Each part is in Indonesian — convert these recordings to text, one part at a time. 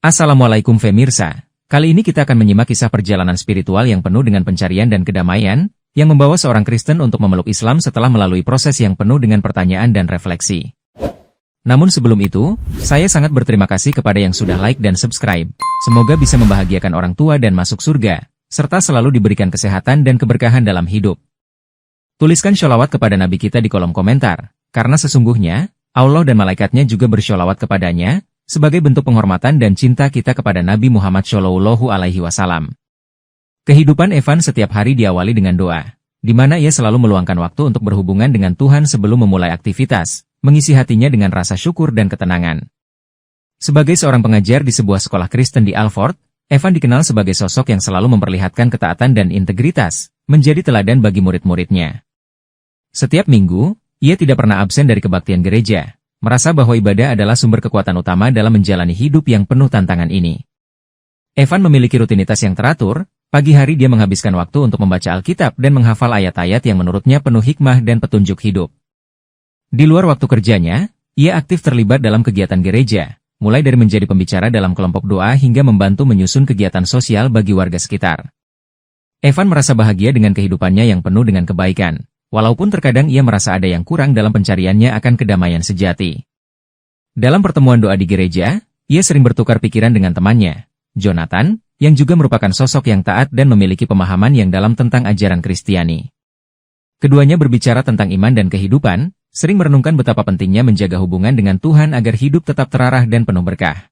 Assalamualaikum Femirsa. Kali ini kita akan menyimak kisah perjalanan spiritual yang penuh dengan pencarian dan kedamaian, yang membawa seorang Kristen untuk memeluk Islam setelah melalui proses yang penuh dengan pertanyaan dan refleksi. Namun sebelum itu, saya sangat berterima kasih kepada yang sudah like dan subscribe. Semoga bisa membahagiakan orang tua dan masuk surga, serta selalu diberikan kesehatan dan keberkahan dalam hidup. Tuliskan sholawat kepada Nabi kita di kolom komentar, karena sesungguhnya, Allah dan malaikatnya juga bersholawat kepadanya, sebagai bentuk penghormatan dan cinta kita kepada Nabi Muhammad Shallallahu Alaihi Wasallam. Kehidupan Evan setiap hari diawali dengan doa, di mana ia selalu meluangkan waktu untuk berhubungan dengan Tuhan sebelum memulai aktivitas, mengisi hatinya dengan rasa syukur dan ketenangan. Sebagai seorang pengajar di sebuah sekolah Kristen di Alford, Evan dikenal sebagai sosok yang selalu memperlihatkan ketaatan dan integritas, menjadi teladan bagi murid-muridnya. Setiap minggu, ia tidak pernah absen dari kebaktian gereja, merasa bahwa ibadah adalah sumber kekuatan utama dalam menjalani hidup yang penuh tantangan ini. Evan memiliki rutinitas yang teratur, pagi hari dia menghabiskan waktu untuk membaca Alkitab dan menghafal ayat-ayat yang menurutnya penuh hikmah dan petunjuk hidup. Di luar waktu kerjanya, ia aktif terlibat dalam kegiatan gereja, mulai dari menjadi pembicara dalam kelompok doa hingga membantu menyusun kegiatan sosial bagi warga sekitar. Evan merasa bahagia dengan kehidupannya yang penuh dengan kebaikan, walaupun terkadang ia merasa ada yang kurang dalam pencariannya akan kedamaian sejati. Dalam pertemuan doa di gereja, ia sering bertukar pikiran dengan temannya, Jonathan, yang juga merupakan sosok yang taat dan memiliki pemahaman yang dalam tentang ajaran Kristiani. Keduanya berbicara tentang iman dan kehidupan, sering merenungkan betapa pentingnya menjaga hubungan dengan Tuhan agar hidup tetap terarah dan penuh berkah.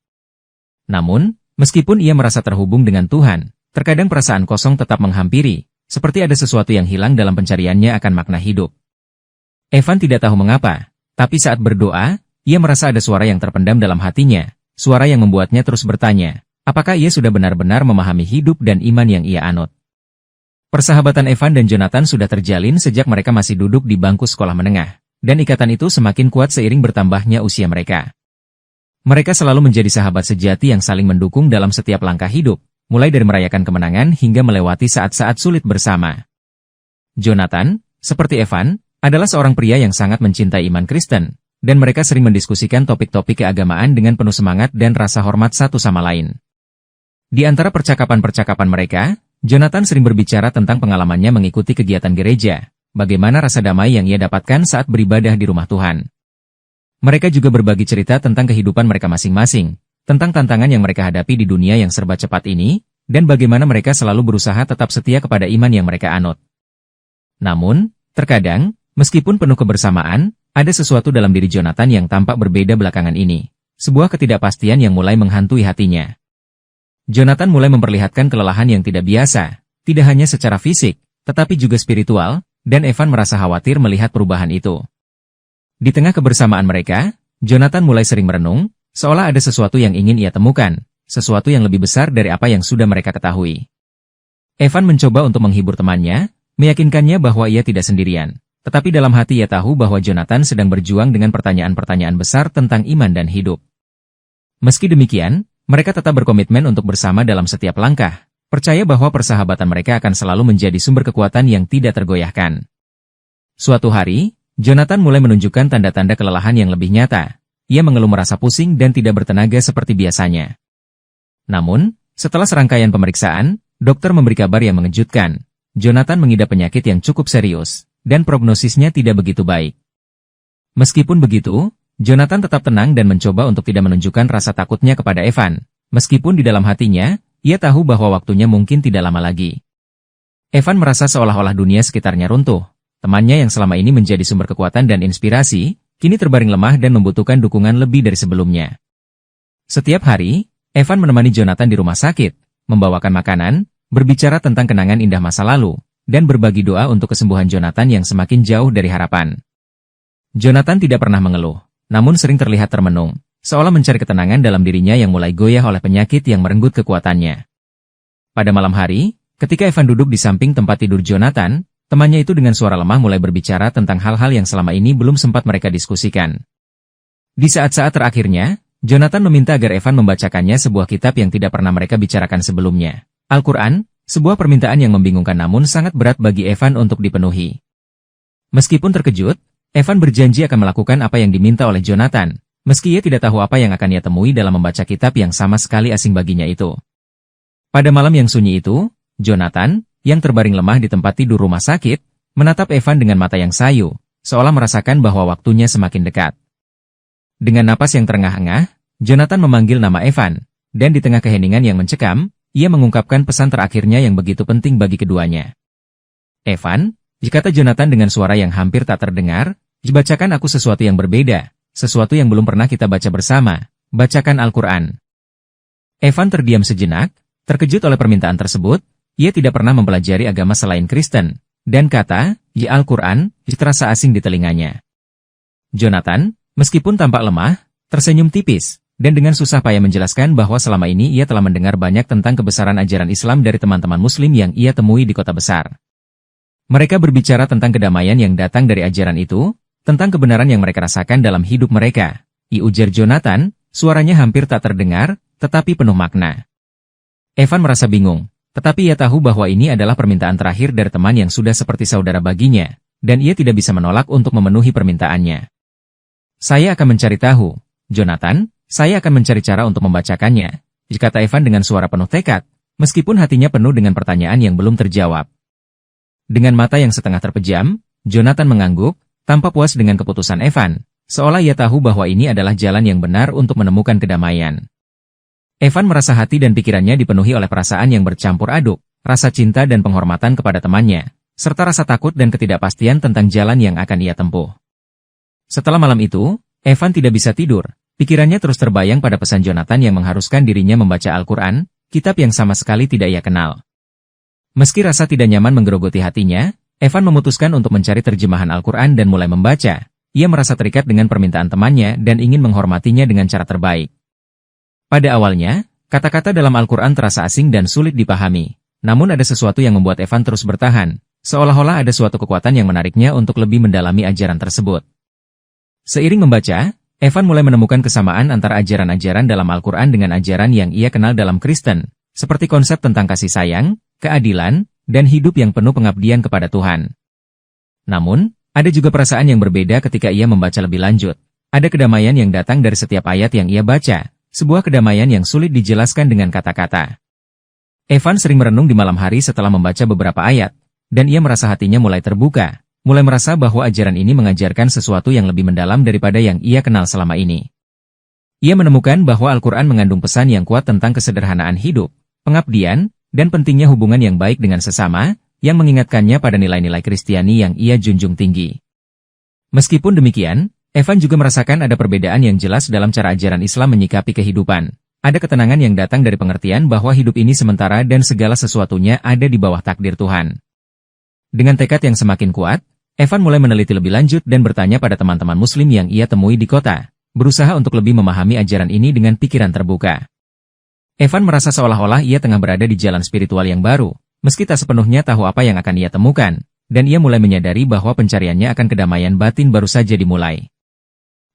Namun, meskipun ia merasa terhubung dengan Tuhan, terkadang perasaan kosong tetap menghampiri, seperti ada sesuatu yang hilang dalam pencariannya akan makna hidup. Evan tidak tahu mengapa, tapi saat berdoa, ia merasa ada suara yang terpendam dalam hatinya, suara yang membuatnya terus bertanya, apakah ia sudah benar-benar memahami hidup dan iman yang ia anut. Persahabatan Evan dan Jonathan sudah terjalin sejak mereka masih duduk di bangku sekolah menengah, dan ikatan itu semakin kuat seiring bertambahnya usia mereka. Mereka selalu menjadi sahabat sejati yang saling mendukung dalam setiap langkah hidup, mulai dari merayakan kemenangan hingga melewati saat-saat sulit bersama. Jonathan, seperti Evan, adalah seorang pria yang sangat mencintai iman Kristen, dan mereka sering mendiskusikan topik-topik keagamaan dengan penuh semangat dan rasa hormat satu sama lain. Di antara percakapan-percakapan mereka, Jonathan sering berbicara tentang pengalamannya mengikuti kegiatan gereja, bagaimana rasa damai yang ia dapatkan saat beribadah di rumah Tuhan. Mereka juga berbagi cerita tentang kehidupan mereka masing-masing, tentang tantangan yang mereka hadapi di dunia yang serba cepat ini, dan bagaimana mereka selalu berusaha tetap setia kepada iman yang mereka anut. Namun, terkadang, meskipun penuh kebersamaan, ada sesuatu dalam diri Jonathan yang tampak berbeda belakangan ini, sebuah ketidakpastian yang mulai menghantui hatinya. Jonathan mulai memperlihatkan kelelahan yang tidak biasa, tidak hanya secara fisik, tetapi juga spiritual, dan Evan merasa khawatir melihat perubahan itu. Di tengah kebersamaan mereka, Jonathan mulai sering merenung, seolah ada sesuatu yang ingin ia temukan, sesuatu yang lebih besar dari apa yang sudah mereka ketahui. Evan mencoba untuk menghibur temannya, meyakinkannya bahwa ia tidak sendirian, tetapi dalam hati ia tahu bahwa Jonathan sedang berjuang dengan pertanyaan-pertanyaan besar tentang iman dan hidup. Meski demikian, mereka tetap berkomitmen untuk bersama dalam setiap langkah, percaya bahwa persahabatan mereka akan selalu menjadi sumber kekuatan yang tidak tergoyahkan. Suatu hari, Jonathan mulai menunjukkan tanda-tanda kelelahan yang lebih nyata. Ia mengeluh merasa pusing dan tidak bertenaga seperti biasanya. Namun, setelah serangkaian pemeriksaan, dokter memberi kabar yang mengejutkan. Jonathan mengidap penyakit yang cukup serius, dan prognosisnya tidak begitu baik. Meskipun begitu, Jonathan tetap tenang dan mencoba untuk tidak menunjukkan rasa takutnya kepada Evan. Meskipun di dalam hatinya, ia tahu bahwa waktunya mungkin tidak lama lagi. Evan merasa seolah-olah dunia sekitarnya runtuh. Temannya yang selama ini menjadi sumber kekuatan dan inspirasi, kini terbaring lemah dan membutuhkan dukungan lebih dari sebelumnya. Setiap hari, Evan menemani Jonathan di rumah sakit, membawakan makanan, berbicara tentang kenangan indah masa lalu, dan berbagi doa untuk kesembuhan Jonathan yang semakin jauh dari harapan. Jonathan tidak pernah mengeluh, namun sering terlihat termenung, seolah mencari ketenangan dalam dirinya yang mulai goyah oleh penyakit yang merenggut kekuatannya. Pada malam hari, ketika Evan duduk di samping tempat tidur Jonathan, temannya itu dengan suara lemah mulai berbicara tentang hal-hal yang selama ini belum sempat mereka diskusikan. Di saat-saat terakhirnya, Jonathan meminta agar Evan membacakannya sebuah kitab yang tidak pernah mereka bicarakan sebelumnya. Al-Quran, sebuah permintaan yang membingungkan namun sangat berat bagi Evan untuk dipenuhi. Meskipun terkejut, Evan berjanji akan melakukan apa yang diminta oleh Jonathan, meski ia tidak tahu apa yang akan ia temui dalam membaca kitab yang sama sekali asing baginya itu. Pada malam yang sunyi itu, Jonathan, yang terbaring lemah di tempat tidur rumah sakit, menatap Evan dengan mata yang sayu, seolah merasakan bahwa waktunya semakin dekat. Dengan napas yang terengah-engah, Jonathan memanggil nama Evan, dan di tengah keheningan yang mencekam, ia mengungkapkan pesan terakhirnya yang begitu penting bagi keduanya. "Evan," kata Jonathan dengan suara yang hampir tak terdengar, "bacakan aku sesuatu yang berbeda, sesuatu yang belum pernah kita baca bersama, bacakan Al-Quran." Evan terdiam sejenak, terkejut oleh permintaan tersebut. Ia tidak pernah mempelajari agama selain Kristen, dan kata, "Ya Al-Quran," terasa asing di telinganya. Jonathan, meskipun tampak lemah, tersenyum tipis, dan dengan susah payah menjelaskan bahwa selama ini ia telah mendengar banyak tentang kebesaran ajaran Islam dari teman-teman Muslim yang ia temui di kota besar. Mereka berbicara tentang kedamaian yang datang dari ajaran itu, tentang kebenaran yang mereka rasakan dalam hidup mereka. Ujar Jonathan, suaranya hampir tak terdengar, tetapi penuh makna. Evan merasa bingung. Tetapi ia tahu bahwa ini adalah permintaan terakhir dari teman yang sudah seperti saudara baginya, dan ia tidak bisa menolak untuk memenuhi permintaannya. "Saya akan mencari tahu, Jonathan, saya akan mencari cara untuk membacakannya," kata Evan dengan suara penuh tekad, meskipun hatinya penuh dengan pertanyaan yang belum terjawab. Dengan mata yang setengah terpejam, Jonathan mengangguk, tanpa puas dengan keputusan Evan, seolah ia tahu bahwa ini adalah jalan yang benar untuk menemukan kedamaian. Evan merasa hati dan pikirannya dipenuhi oleh perasaan yang bercampur aduk, rasa cinta dan penghormatan kepada temannya, serta rasa takut dan ketidakpastian tentang jalan yang akan ia tempuh. Setelah malam itu, Evan tidak bisa tidur, pikirannya terus terbayang pada pesan Jonathan yang mengharuskan dirinya membaca Al-Quran, kitab yang sama sekali tidak ia kenal. Meski rasa tidak nyaman menggerogoti hatinya, Evan memutuskan untuk mencari terjemahan Al-Quran dan mulai membaca. Ia merasa terikat dengan permintaan temannya dan ingin menghormatinya dengan cara terbaik. Pada awalnya, kata-kata dalam Al-Quran terasa asing dan sulit dipahami. Namun ada sesuatu yang membuat Evan terus bertahan, seolah-olah ada suatu kekuatan yang menariknya untuk lebih mendalami ajaran tersebut. Seiring membaca, Evan mulai menemukan kesamaan antara ajaran-ajaran dalam Al-Quran dengan ajaran yang ia kenal dalam Kristen, seperti konsep tentang kasih sayang, keadilan, dan hidup yang penuh pengabdian kepada Tuhan. Namun, ada juga perasaan yang berbeda ketika ia membaca lebih lanjut. Ada kedamaian yang datang dari setiap ayat yang ia baca. Sebuah kedamaian yang sulit dijelaskan dengan kata-kata. Evan sering merenung di malam hari setelah membaca beberapa ayat, dan ia merasa hatinya mulai terbuka, mulai merasa bahwa ajaran ini mengajarkan sesuatu yang lebih mendalam daripada yang ia kenal selama ini. Ia menemukan bahwa Al-Quran mengandung pesan yang kuat tentang kesederhanaan hidup, pengabdian, dan pentingnya hubungan yang baik dengan sesama, yang mengingatkannya pada nilai-nilai Kristiani yang ia junjung tinggi. Meskipun demikian, Evan juga merasakan ada perbedaan yang jelas dalam cara ajaran Islam menyikapi kehidupan. Ada ketenangan yang datang dari pengertian bahwa hidup ini sementara dan segala sesuatunya ada di bawah takdir Tuhan. Dengan tekad yang semakin kuat, Evan mulai meneliti lebih lanjut dan bertanya pada teman-teman Muslim yang ia temui di kota, berusaha untuk lebih memahami ajaran ini dengan pikiran terbuka. Evan merasa seolah-olah ia tengah berada di jalan spiritual yang baru, meski tak sepenuhnya tahu apa yang akan ia temukan, dan ia mulai menyadari bahwa pencariannya akan kedamaian batin baru saja dimulai.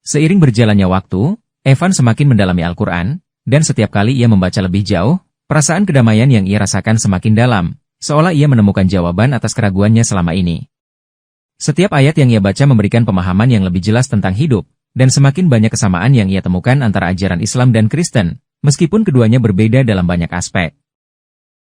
Seiring berjalannya waktu, Evan semakin mendalami Al-Quran, dan setiap kali ia membaca lebih jauh, perasaan kedamaian yang ia rasakan semakin dalam, seolah ia menemukan jawaban atas keraguannya selama ini. Setiap ayat yang ia baca memberikan pemahaman yang lebih jelas tentang hidup, dan semakin banyak kesamaan yang ia temukan antara ajaran Islam dan Kristen, meskipun keduanya berbeda dalam banyak aspek.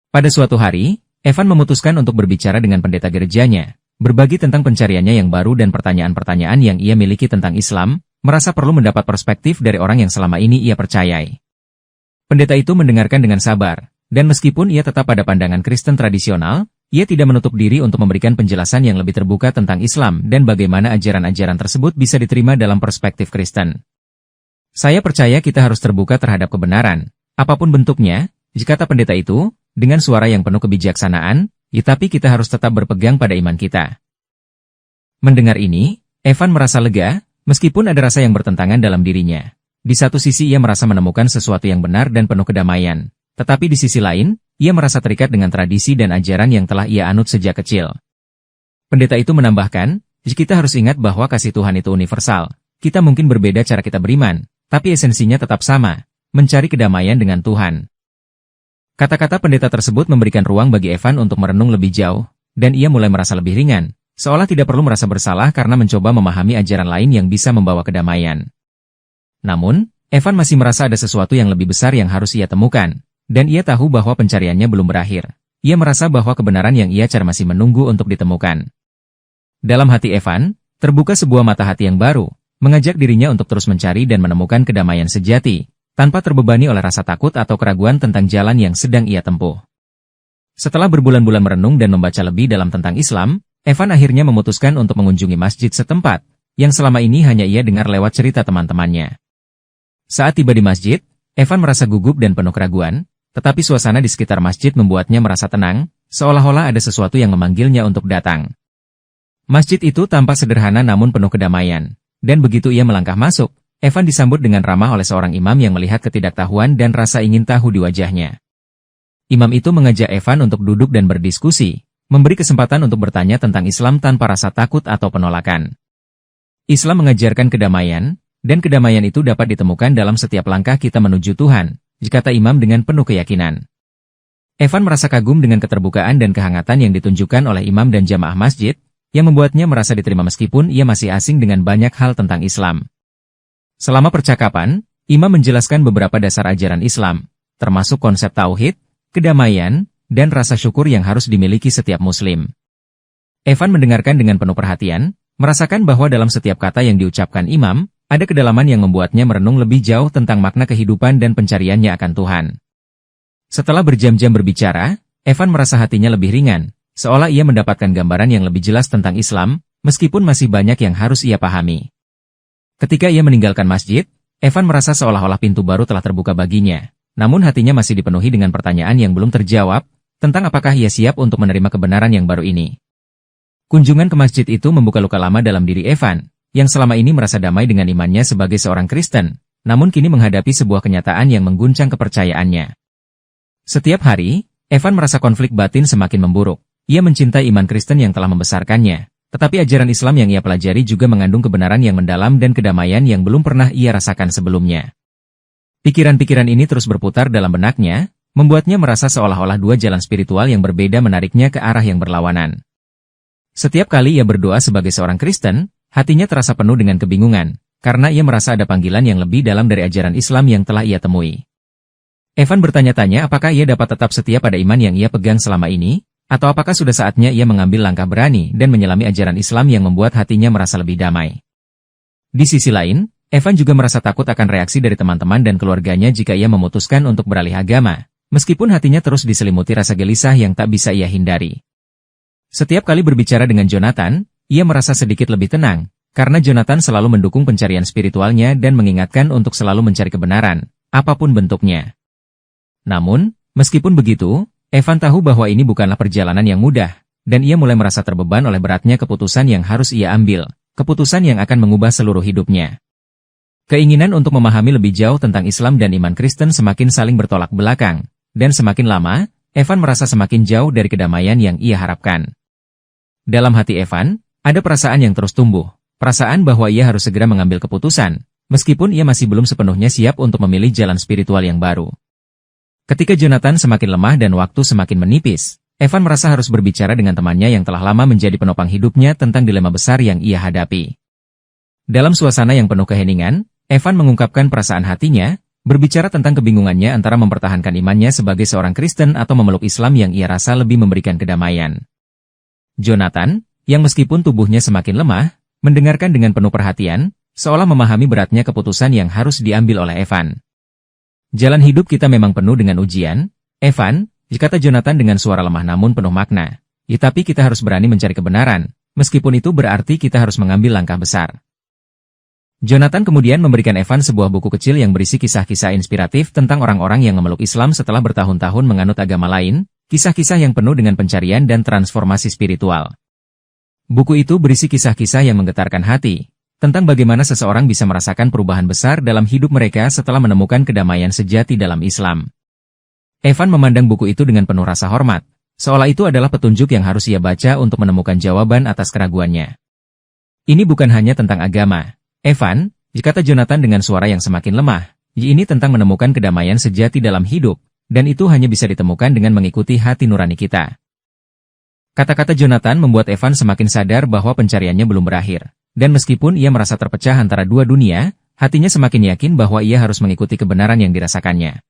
Pada suatu hari, Evan memutuskan untuk berbicara dengan pendeta gerejanya, berbagi tentang pencariannya yang baru dan pertanyaan-pertanyaan yang ia miliki tentang Islam, merasa perlu mendapat perspektif dari orang yang selama ini ia percayai. Pendeta itu mendengarkan dengan sabar, dan meskipun ia tetap pada pandangan Kristen tradisional, ia tidak menutup diri untuk memberikan penjelasan yang lebih terbuka tentang Islam dan bagaimana ajaran-ajaran tersebut bisa diterima dalam perspektif Kristen. "Saya percaya kita harus terbuka terhadap kebenaran, apapun bentuknya," kata pendeta itu, dengan suara yang penuh kebijaksanaan, "tapi kita harus tetap berpegang pada iman kita." Mendengar ini, Evan merasa lega, meskipun ada rasa yang bertentangan dalam dirinya. Di satu sisi ia merasa menemukan sesuatu yang benar dan penuh kedamaian, tetapi di sisi lain, ia merasa terikat dengan tradisi dan ajaran yang telah ia anut sejak kecil. Pendeta itu menambahkan, kita harus ingat bahwa kasih Tuhan itu universal. Kita mungkin berbeda cara kita beriman, tapi esensinya tetap sama, mencari kedamaian dengan Tuhan. Kata-kata pendeta tersebut memberikan ruang bagi Evan untuk merenung lebih jauh, dan ia mulai merasa lebih ringan, seolah tidak perlu merasa bersalah karena mencoba memahami ajaran lain yang bisa membawa kedamaian. Namun, Evan masih merasa ada sesuatu yang lebih besar yang harus ia temukan, dan ia tahu bahwa pencariannya belum berakhir. Ia merasa bahwa kebenaran yang ia cari masih menunggu untuk ditemukan. Dalam hati Evan, terbuka sebuah mata hati yang baru, mengajak dirinya untuk terus mencari dan menemukan kedamaian sejati, tanpa terbebani oleh rasa takut atau keraguan tentang jalan yang sedang ia tempuh. Setelah berbulan-bulan merenung dan membaca lebih dalam tentang Islam, Evan akhirnya memutuskan untuk mengunjungi masjid setempat, yang selama ini hanya ia dengar lewat cerita teman-temannya. Saat tiba di masjid, Evan merasa gugup dan penuh keraguan, tetapi suasana di sekitar masjid membuatnya merasa tenang, seolah-olah ada sesuatu yang memanggilnya untuk datang. Masjid itu tampak sederhana namun penuh kedamaian, dan begitu ia melangkah masuk, Evan disambut dengan ramah oleh seorang imam yang melihat ketidaktahuan dan rasa ingin tahu di wajahnya. Imam itu mengajak Evan untuk duduk dan berdiskusi, memberi kesempatan untuk bertanya tentang Islam tanpa rasa takut atau penolakan. Islam mengajarkan kedamaian, dan kedamaian itu dapat ditemukan dalam setiap langkah kita menuju Tuhan, kata imam dengan penuh keyakinan. Evan merasa kagum dengan keterbukaan dan kehangatan yang ditunjukkan oleh imam dan jamaah masjid, yang membuatnya merasa diterima meskipun ia masih asing dengan banyak hal tentang Islam. Selama percakapan, imam menjelaskan beberapa dasar ajaran Islam, termasuk konsep tauhid, kedamaian, dan rasa syukur yang harus dimiliki setiap muslim. Evan mendengarkan dengan penuh perhatian, merasakan bahwa dalam setiap kata yang diucapkan imam, ada kedalaman yang membuatnya merenung lebih jauh tentang makna kehidupan dan pencariannya akan Tuhan. Setelah berjam-jam berbicara, Evan merasa hatinya lebih ringan, seolah ia mendapatkan gambaran yang lebih jelas tentang Islam, meskipun masih banyak yang harus ia pahami. Ketika ia meninggalkan masjid, Evan merasa seolah-olah pintu baru telah terbuka baginya, namun hatinya masih dipenuhi dengan pertanyaan yang belum terjawab, tentang apakah ia siap untuk menerima kebenaran yang baru ini. Kunjungan ke masjid itu membuka luka lama dalam diri Evan, yang selama ini merasa damai dengan imannya sebagai seorang Kristen, namun kini menghadapi sebuah kenyataan yang mengguncang kepercayaannya. Setiap hari, Evan merasa konflik batin semakin memburuk. Ia mencintai iman Kristen yang telah membesarkannya, tetapi ajaran Islam yang ia pelajari juga mengandung kebenaran yang mendalam dan kedamaian yang belum pernah ia rasakan sebelumnya. Pikiran-pikiran ini terus berputar dalam benaknya, membuatnya merasa seolah-olah dua jalan spiritual yang berbeda menariknya ke arah yang berlawanan. Setiap kali ia berdoa sebagai seorang Kristen, hatinya terasa penuh dengan kebingungan, karena ia merasa ada panggilan yang lebih dalam dari ajaran Islam yang telah ia temui. Evan bertanya-tanya apakah ia dapat tetap setia pada iman yang ia pegang selama ini, atau apakah sudah saatnya ia mengambil langkah berani dan menyelami ajaran Islam yang membuat hatinya merasa lebih damai. Di sisi lain, Evan juga merasa takut akan reaksi dari teman-teman dan keluarganya jika ia memutuskan untuk beralih agama, meskipun hatinya terus diselimuti rasa gelisah yang tak bisa ia hindari. Setiap kali berbicara dengan Jonathan, ia merasa sedikit lebih tenang, karena Jonathan selalu mendukung pencarian spiritualnya dan mengingatkan untuk selalu mencari kebenaran, apapun bentuknya. Namun, meskipun begitu, Evan tahu bahwa ini bukanlah perjalanan yang mudah, dan ia mulai merasa terbeban oleh beratnya keputusan yang harus ia ambil, keputusan yang akan mengubah seluruh hidupnya. Keinginan untuk memahami lebih jauh tentang Islam dan iman Kristen semakin saling bertolak belakang, dan semakin lama, Evan merasa semakin jauh dari kedamaian yang ia harapkan. Dalam hati Evan, ada perasaan yang terus tumbuh, perasaan bahwa ia harus segera mengambil keputusan, meskipun ia masih belum sepenuhnya siap untuk memilih jalan spiritual yang baru. Ketika Jonathan semakin lemah dan waktu semakin menipis, Evan merasa harus berbicara dengan temannya yang telah lama menjadi penopang hidupnya tentang dilema besar yang ia hadapi. Dalam suasana yang penuh keheningan, Evan mengungkapkan perasaan hatinya, berbicara tentang kebingungannya antara mempertahankan imannya sebagai seorang Kristen atau memeluk Islam yang ia rasa lebih memberikan kedamaian. Jonathan, yang meskipun tubuhnya semakin lemah, mendengarkan dengan penuh perhatian, seolah memahami beratnya keputusan yang harus diambil oleh Evan. Jalan hidup kita memang penuh dengan ujian, Evan, kata Jonathan dengan suara lemah namun penuh makna. Tapi kita harus berani mencari kebenaran, meskipun itu berarti kita harus mengambil langkah besar. Jonathan kemudian memberikan Evan sebuah buku kecil yang berisi kisah-kisah inspiratif tentang orang-orang yang memeluk Islam setelah bertahun-tahun menganut agama lain, kisah-kisah yang penuh dengan pencarian dan transformasi spiritual. Buku itu berisi kisah-kisah yang menggetarkan hati, tentang bagaimana seseorang bisa merasakan perubahan besar dalam hidup mereka setelah menemukan kedamaian sejati dalam Islam. Evan memandang buku itu dengan penuh rasa hormat, seolah itu adalah petunjuk yang harus ia baca untuk menemukan jawaban atas keraguannya. Ini bukan hanya tentang agama, Evan, kata Jonathan dengan suara yang semakin lemah, ini tentang menemukan kedamaian sejati dalam hidup, dan itu hanya bisa ditemukan dengan mengikuti hati nurani kita. Kata-kata Jonathan membuat Evan semakin sadar bahwa pencariannya belum berakhir. Dan meskipun ia merasa terpecah antara dua dunia, hatinya semakin yakin bahwa ia harus mengikuti kebenaran yang dirasakannya.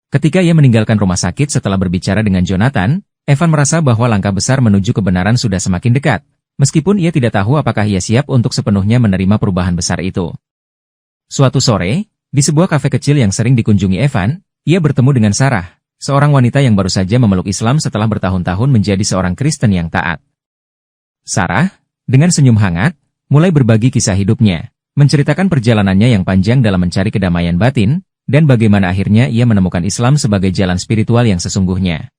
Ketika ia meninggalkan rumah sakit setelah berbicara dengan Jonathan, Evan merasa bahwa langkah besar menuju kebenaran sudah semakin dekat, meskipun ia tidak tahu apakah ia siap untuk sepenuhnya menerima perubahan besar itu. Suatu sore, di sebuah kafe kecil yang sering dikunjungi Evan, ia bertemu dengan Sarah, seorang wanita yang baru saja memeluk Islam setelah bertahun-tahun menjadi seorang Kristen yang taat. Sarah, dengan senyum hangat, mulai berbagi kisah hidupnya, menceritakan perjalanannya yang panjang dalam mencari kedamaian batin, dan bagaimana akhirnya ia menemukan Islam sebagai jalan spiritual yang sesungguhnya.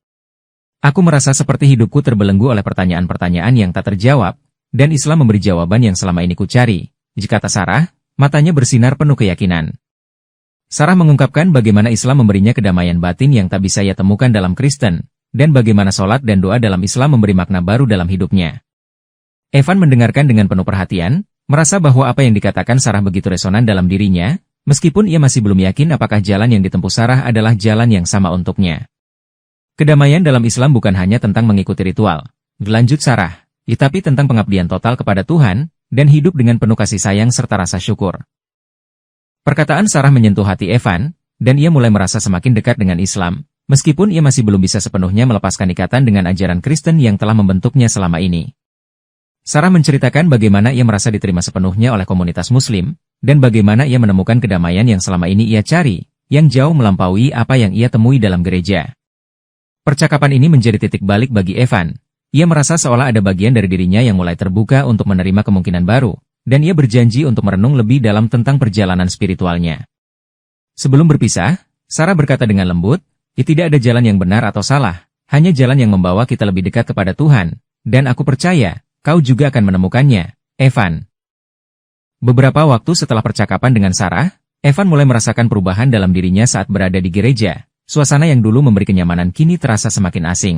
Aku merasa seperti hidupku terbelenggu oleh pertanyaan-pertanyaan yang tak terjawab, dan Islam memberi jawaban yang selama ini kucari, kata Sarah, matanya bersinar penuh keyakinan. Sarah mengungkapkan bagaimana Islam memberinya kedamaian batin yang tak bisa ia temukan dalam Kristen, dan bagaimana sholat dan doa dalam Islam memberi makna baru dalam hidupnya. Evan mendengarkan dengan penuh perhatian, merasa bahwa apa yang dikatakan Sarah begitu resonan dalam dirinya, meskipun ia masih belum yakin apakah jalan yang ditempuh Sarah adalah jalan yang sama untuknya. Kedamaian dalam Islam bukan hanya tentang mengikuti ritual, lanjut Sarah, tetapi tentang pengabdian total kepada Tuhan, dan hidup dengan penuh kasih sayang serta rasa syukur. Perkataan Sarah menyentuh hati Evan, dan ia mulai merasa semakin dekat dengan Islam, meskipun ia masih belum bisa sepenuhnya melepaskan ikatan dengan ajaran Kristen yang telah membentuknya selama ini. Sarah menceritakan bagaimana ia merasa diterima sepenuhnya oleh komunitas Muslim, dan bagaimana ia menemukan kedamaian yang selama ini ia cari, yang jauh melampaui apa yang ia temui dalam gereja. Percakapan ini menjadi titik balik bagi Evan. Ia merasa seolah ada bagian dari dirinya yang mulai terbuka untuk menerima kemungkinan baru, dan ia berjanji untuk merenung lebih dalam tentang perjalanan spiritualnya. Sebelum berpisah, Sarah berkata dengan lembut, tidak ada jalan yang benar atau salah, hanya jalan yang membawa kita lebih dekat kepada Tuhan, dan aku percaya, kau juga akan menemukannya, Evan. Beberapa waktu setelah percakapan dengan Sarah, Evan mulai merasakan perubahan dalam dirinya saat berada di gereja. Suasana yang dulu memberi kenyamanan kini terasa semakin asing.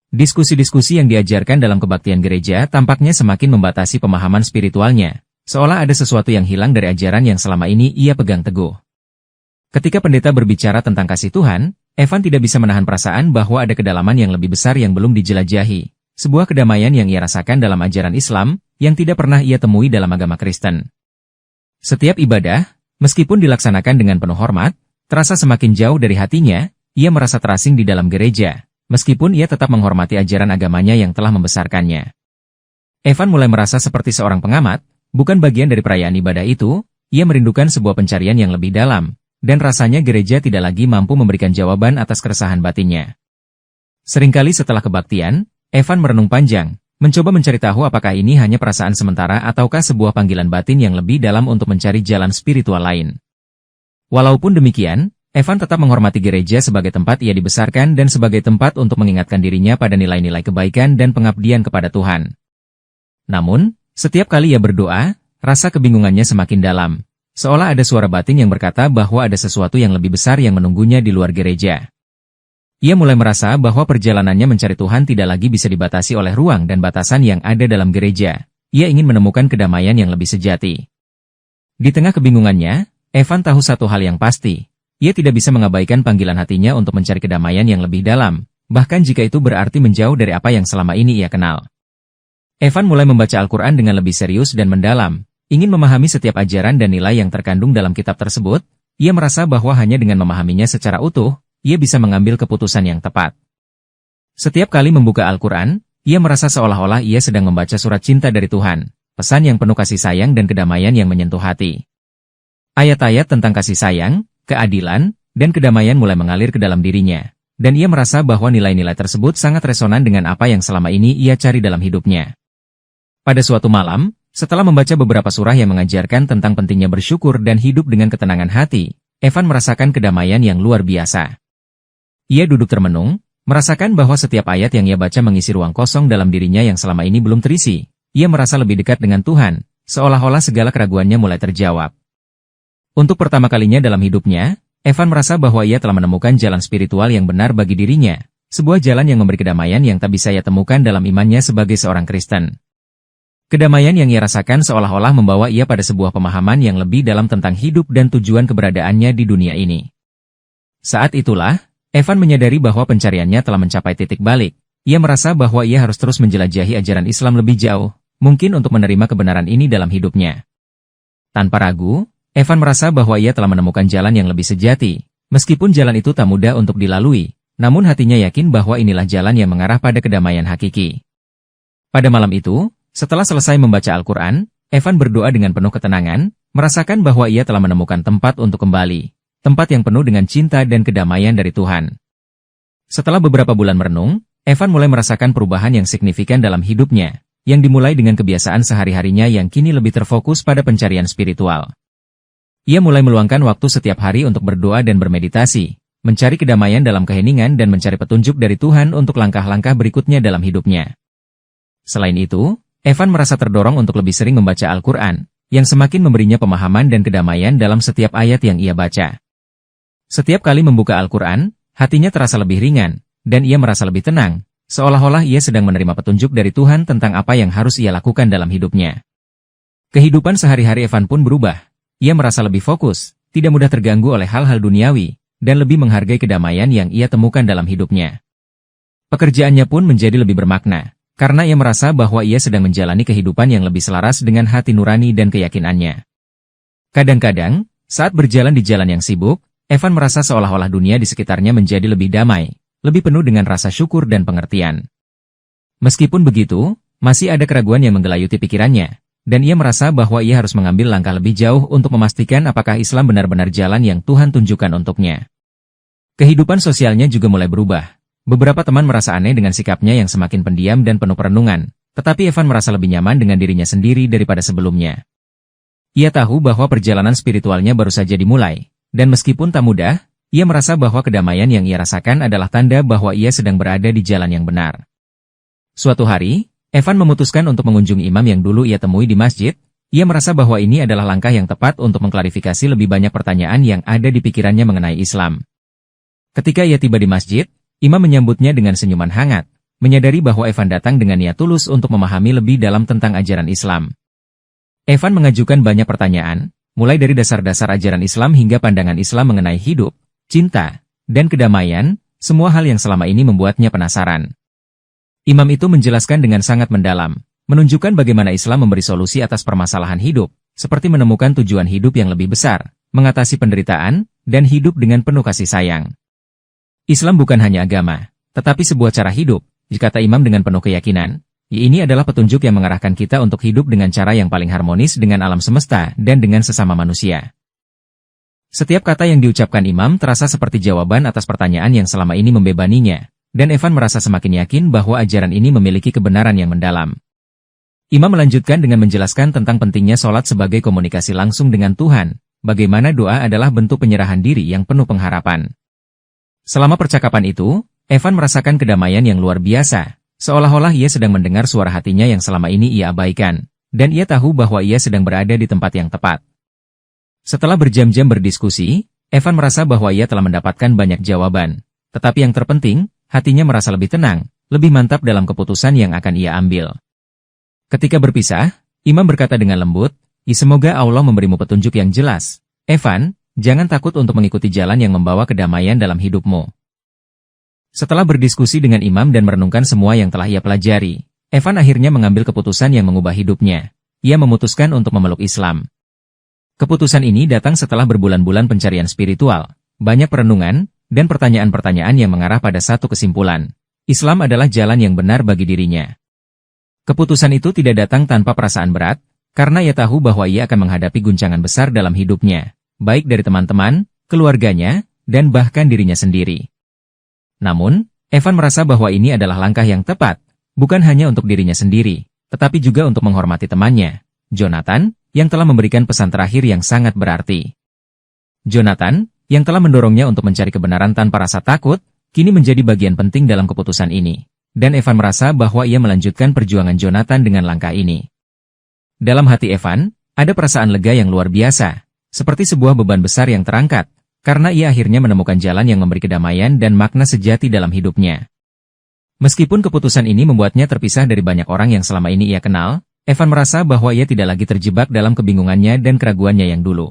Diskusi-diskusi yang diajarkan dalam kebaktian gereja tampaknya semakin membatasi pemahaman spiritualnya, seolah ada sesuatu yang hilang dari ajaran yang selama ini ia pegang teguh. Ketika pendeta berbicara tentang kasih Tuhan, Evan tidak bisa menahan perasaan bahwa ada kedalaman yang lebih besar yang belum dijelajahi. Sebuah kedamaian yang ia rasakan dalam ajaran Islam, yang tidak pernah ia temui dalam agama Kristen. Setiap ibadah, meskipun dilaksanakan dengan penuh hormat, terasa semakin jauh dari hatinya, ia merasa terasing di dalam gereja, meskipun ia tetap menghormati ajaran agamanya yang telah membesarkannya. Evan mulai merasa seperti seorang pengamat, bukan bagian dari perayaan ibadah itu, ia merindukan sebuah pencarian yang lebih dalam, dan rasanya gereja tidak lagi mampu memberikan jawaban atas keresahan batinnya. Seringkali setelah kebaktian, Evan merenung panjang, mencoba mencari tahu apakah ini hanya perasaan sementara ataukah sebuah panggilan batin yang lebih dalam untuk mencari jalan spiritual lain. Walaupun demikian, Evan tetap menghormati gereja sebagai tempat ia dibesarkan dan sebagai tempat untuk mengingatkan dirinya pada nilai-nilai kebaikan dan pengabdian kepada Tuhan. Namun, setiap kali ia berdoa, rasa kebingungannya semakin dalam, seolah ada suara batin yang berkata bahwa ada sesuatu yang lebih besar yang menunggunya di luar gereja. Ia mulai merasa bahwa perjalanannya mencari Tuhan tidak lagi bisa dibatasi oleh ruang dan batasan yang ada dalam gereja. Ia ingin menemukan kedamaian yang lebih sejati. Di tengah kebingungannya, Evan tahu satu hal yang pasti. Ia tidak bisa mengabaikan panggilan hatinya untuk mencari kedamaian yang lebih dalam, bahkan jika itu berarti menjauh dari apa yang selama ini ia kenal. Evan mulai membaca Al-Quran dengan lebih serius dan mendalam, ingin memahami setiap ajaran dan nilai yang terkandung dalam kitab tersebut. Ia merasa bahwa hanya dengan memahaminya secara utuh, ia bisa mengambil keputusan yang tepat. Setiap kali membuka Al-Quran, ia merasa seolah-olah ia sedang membaca surat cinta dari Tuhan, pesan yang penuh kasih sayang dan kedamaian yang menyentuh hati. Ayat-ayat tentang kasih sayang, keadilan, dan kedamaian mulai mengalir ke dalam dirinya, dan ia merasa bahwa nilai-nilai tersebut sangat resonan dengan apa yang selama ini ia cari dalam hidupnya. Pada suatu malam, setelah membaca beberapa surah yang mengajarkan tentang pentingnya bersyukur dan hidup dengan ketenangan hati, Evan merasakan kedamaian yang luar biasa. Ia duduk termenung, merasakan bahwa setiap ayat yang ia baca mengisi ruang kosong dalam dirinya yang selama ini belum terisi. Ia merasa lebih dekat dengan Tuhan, seolah-olah segala keraguannya mulai terjawab. Untuk pertama kalinya dalam hidupnya, Evan merasa bahwa ia telah menemukan jalan spiritual yang benar bagi dirinya, sebuah jalan yang memberi kedamaian yang tak bisa ia temukan dalam imannya sebagai seorang Kristen. Kedamaian yang ia rasakan seolah-olah membawa ia pada sebuah pemahaman yang lebih dalam tentang hidup dan tujuan keberadaannya di dunia ini. Saat itulah, Evan menyadari bahwa pencariannya telah mencapai titik balik. Ia merasa bahwa ia harus terus menjelajahi ajaran Islam lebih jauh, mungkin untuk menerima kebenaran ini dalam hidupnya. Tanpa ragu, Evan merasa bahwa ia telah menemukan jalan yang lebih sejati. Meskipun jalan itu tak mudah untuk dilalui, namun hatinya yakin bahwa inilah jalan yang mengarah pada kedamaian hakiki. Pada malam itu, setelah selesai membaca Al-Quran, Evan berdoa dengan penuh ketenangan, merasakan bahwa ia telah menemukan tempat untuk kembali. Tempat yang penuh dengan cinta dan kedamaian dari Tuhan. Setelah beberapa bulan merenung, Evan mulai merasakan perubahan yang signifikan dalam hidupnya, yang dimulai dengan kebiasaan sehari-harinya yang kini lebih terfokus pada pencarian spiritual. Ia mulai meluangkan waktu setiap hari untuk berdoa dan bermeditasi, mencari kedamaian dalam keheningan dan mencari petunjuk dari Tuhan untuk langkah-langkah berikutnya dalam hidupnya. Selain itu, Evan merasa terdorong untuk lebih sering membaca Al-Quran, yang semakin memberinya pemahaman dan kedamaian dalam setiap ayat yang ia baca. Setiap kali membuka Al-Quran, hatinya terasa lebih ringan, dan ia merasa lebih tenang, seolah-olah ia sedang menerima petunjuk dari Tuhan tentang apa yang harus ia lakukan dalam hidupnya. Kehidupan sehari-hari Evan pun berubah. Ia merasa lebih fokus, tidak mudah terganggu oleh hal-hal duniawi, dan lebih menghargai kedamaian yang ia temukan dalam hidupnya. Pekerjaannya pun menjadi lebih bermakna, karena ia merasa bahwa ia sedang menjalani kehidupan yang lebih selaras dengan hati nurani dan keyakinannya. Kadang-kadang, saat berjalan di jalan yang sibuk, Evan merasa seolah-olah dunia di sekitarnya menjadi lebih damai, lebih penuh dengan rasa syukur dan pengertian. Meskipun begitu, masih ada keraguan yang menggelayuti pikirannya, dan ia merasa bahwa ia harus mengambil langkah lebih jauh untuk memastikan apakah Islam benar-benar jalan yang Tuhan tunjukkan untuknya. Kehidupan sosialnya juga mulai berubah. Beberapa teman merasa aneh dengan sikapnya yang semakin pendiam dan penuh perenungan, tetapi Evan merasa lebih nyaman dengan dirinya sendiri daripada sebelumnya. Ia tahu bahwa perjalanan spiritualnya baru saja dimulai, dan meskipun tak mudah, ia merasa bahwa kedamaian yang ia rasakan adalah tanda bahwa ia sedang berada di jalan yang benar. Suatu hari, Evan memutuskan untuk mengunjungi imam yang dulu ia temui di masjid. Ia merasa bahwa ini adalah langkah yang tepat untuk mengklarifikasi lebih banyak pertanyaan yang ada di pikirannya mengenai Islam. Ketika ia tiba di masjid, imam menyambutnya dengan senyuman hangat, menyadari bahwa Evan datang dengan niat tulus untuk memahami lebih dalam tentang ajaran Islam. Evan mengajukan banyak pertanyaan, mulai dari dasar-dasar ajaran Islam hingga pandangan Islam mengenai hidup, cinta, dan kedamaian, semua hal yang selama ini membuatnya penasaran. Imam itu menjelaskan dengan sangat mendalam, menunjukkan bagaimana Islam memberi solusi atas permasalahan hidup, seperti menemukan tujuan hidup yang lebih besar, mengatasi penderitaan, dan hidup dengan penuh kasih sayang. Islam bukan hanya agama, tetapi sebuah cara hidup, kata imam dengan penuh keyakinan. Ini adalah petunjuk yang mengarahkan kita untuk hidup dengan cara yang paling harmonis dengan alam semesta dan dengan sesama manusia. Setiap kata yang diucapkan imam terasa seperti jawaban atas pertanyaan yang selama ini membebaninya, dan Evan merasa semakin yakin bahwa ajaran ini memiliki kebenaran yang mendalam. Imam melanjutkan dengan menjelaskan tentang pentingnya sholat sebagai komunikasi langsung dengan Tuhan, bagaimana doa adalah bentuk penyerahan diri yang penuh pengharapan. Selama percakapan itu, Evan merasakan kedamaian yang luar biasa, seolah-olah ia sedang mendengar suara hatinya yang selama ini ia abaikan, dan ia tahu bahwa ia sedang berada di tempat yang tepat. Setelah berjam-jam berdiskusi, Evan merasa bahwa ia telah mendapatkan banyak jawaban, tetapi yang terpenting, hatinya merasa lebih tenang, lebih mantap dalam keputusan yang akan ia ambil. Ketika berpisah, imam berkata dengan lembut, semoga Allah memberimu petunjuk yang jelas. Evan, jangan takut untuk mengikuti jalan yang membawa kedamaian dalam hidupmu. Setelah berdiskusi dengan imam dan merenungkan semua yang telah ia pelajari, Evan akhirnya mengambil keputusan yang mengubah hidupnya. Ia memutuskan untuk memeluk Islam. Keputusan ini datang setelah berbulan-bulan pencarian spiritual, banyak perenungan, dan pertanyaan-pertanyaan yang mengarah pada satu kesimpulan. Islam adalah jalan yang benar bagi dirinya. Keputusan itu tidak datang tanpa perasaan berat, karena ia tahu bahwa ia akan menghadapi guncangan besar dalam hidupnya, baik dari teman-teman, keluarganya, dan bahkan dirinya sendiri. Namun, Evan merasa bahwa ini adalah langkah yang tepat, bukan hanya untuk dirinya sendiri, tetapi juga untuk menghormati temannya, Jonathan, yang telah memberikan pesan terakhir yang sangat berarti. Jonathan, yang telah mendorongnya untuk mencari kebenaran tanpa rasa takut, kini menjadi bagian penting dalam keputusan ini. Dan Evan merasa bahwa ia melanjutkan perjuangan Jonathan dengan langkah ini. Dalam hati Evan, ada perasaan lega yang luar biasa, seperti sebuah beban besar yang terangkat, karena ia akhirnya menemukan jalan yang memberi kedamaian dan makna sejati dalam hidupnya. Meskipun keputusan ini membuatnya terpisah dari banyak orang yang selama ini ia kenal, Evan merasa bahwa ia tidak lagi terjebak dalam kebingungannya dan keraguannya yang dulu.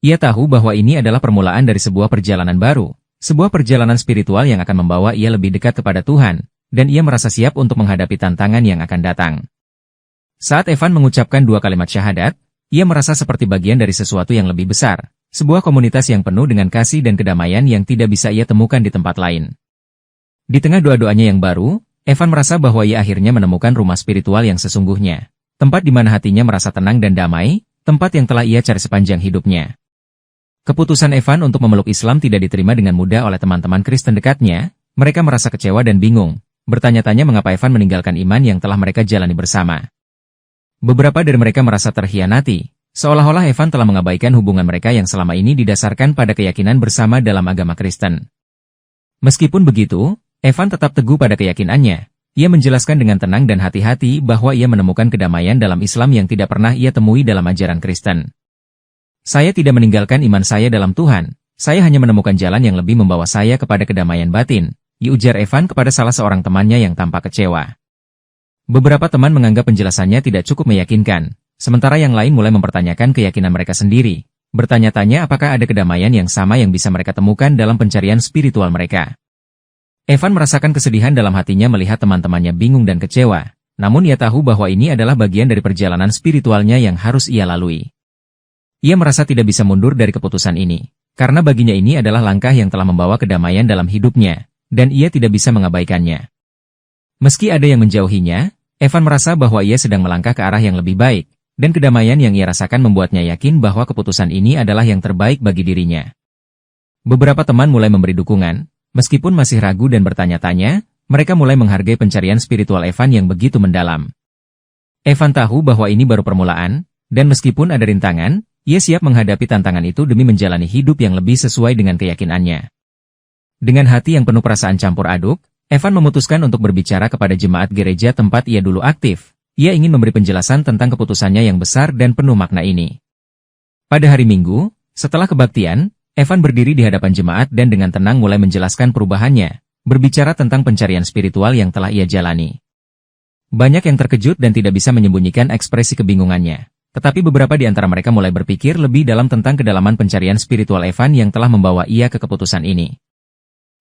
Ia tahu bahwa ini adalah permulaan dari sebuah perjalanan baru, sebuah perjalanan spiritual yang akan membawa ia lebih dekat kepada Tuhan, dan ia merasa siap untuk menghadapi tantangan yang akan datang. Saat Evan mengucapkan 2 kalimat syahadat, Ia merasa seperti bagian dari sesuatu yang lebih besar, sebuah komunitas yang penuh dengan kasih dan kedamaian yang tidak bisa ia temukan di tempat lain. Di tengah doa-doanya yang baru, Evan merasa bahwa ia akhirnya menemukan rumah spiritual yang sesungguhnya, tempat di mana hatinya merasa tenang dan damai, tempat yang telah ia cari sepanjang hidupnya. Keputusan Evan untuk memeluk Islam tidak diterima dengan mudah oleh teman-teman Kristen dekatnya. Mereka merasa kecewa dan bingung, bertanya-tanya mengapa Evan meninggalkan iman yang telah mereka jalani bersama. Beberapa dari mereka merasa terhianati, seolah-olah Evan telah mengabaikan hubungan mereka yang selama ini didasarkan pada keyakinan bersama dalam agama Kristen. Meskipun begitu, Evan tetap teguh pada keyakinannya. Ia menjelaskan dengan tenang dan hati-hati bahwa ia menemukan kedamaian dalam Islam yang tidak pernah ia temui dalam ajaran Kristen. Saya tidak meninggalkan iman saya dalam Tuhan, saya hanya menemukan jalan yang lebih membawa saya kepada kedamaian batin, ujar Evan kepada salah seorang temannya yang tampak kecewa. Beberapa teman menganggap penjelasannya tidak cukup meyakinkan, sementara yang lain mulai mempertanyakan keyakinan mereka sendiri, bertanya-tanya apakah ada kedamaian yang sama yang bisa mereka temukan dalam pencarian spiritual mereka. Evan merasakan kesedihan dalam hatinya melihat teman-temannya bingung dan kecewa, namun ia tahu bahwa ini adalah bagian dari perjalanan spiritualnya yang harus ia lalui. Ia merasa tidak bisa mundur dari keputusan ini, karena baginya ini adalah langkah yang telah membawa kedamaian dalam hidupnya, dan ia tidak bisa mengabaikannya. Meski ada yang menjauhinya, Evan merasa bahwa ia sedang melangkah ke arah yang lebih baik, dan kedamaian yang ia rasakan membuatnya yakin bahwa keputusan ini adalah yang terbaik bagi dirinya. Beberapa teman mulai memberi dukungan, meskipun masih ragu dan bertanya-tanya, mereka mulai menghargai pencarian spiritual Evan yang begitu mendalam. Evan tahu bahwa ini baru permulaan, dan meskipun ada rintangan, ia siap menghadapi tantangan itu demi menjalani hidup yang lebih sesuai dengan keyakinannya. Dengan hati yang penuh perasaan campur aduk, Evan memutuskan untuk berbicara kepada jemaat gereja tempat ia dulu aktif. Ia ingin memberi penjelasan tentang keputusannya yang besar dan penuh makna ini. Pada hari Minggu, setelah kebaktian, Evan berdiri di hadapan jemaat dan dengan tenang mulai menjelaskan perubahannya, berbicara tentang pencarian spiritual yang telah ia jalani. Banyak yang terkejut dan tidak bisa menyembunyikan ekspresi kebingungannya. Tetapi beberapa di antara mereka mulai berpikir lebih dalam tentang kedalaman pencarian spiritual Evan yang telah membawa ia ke keputusan ini.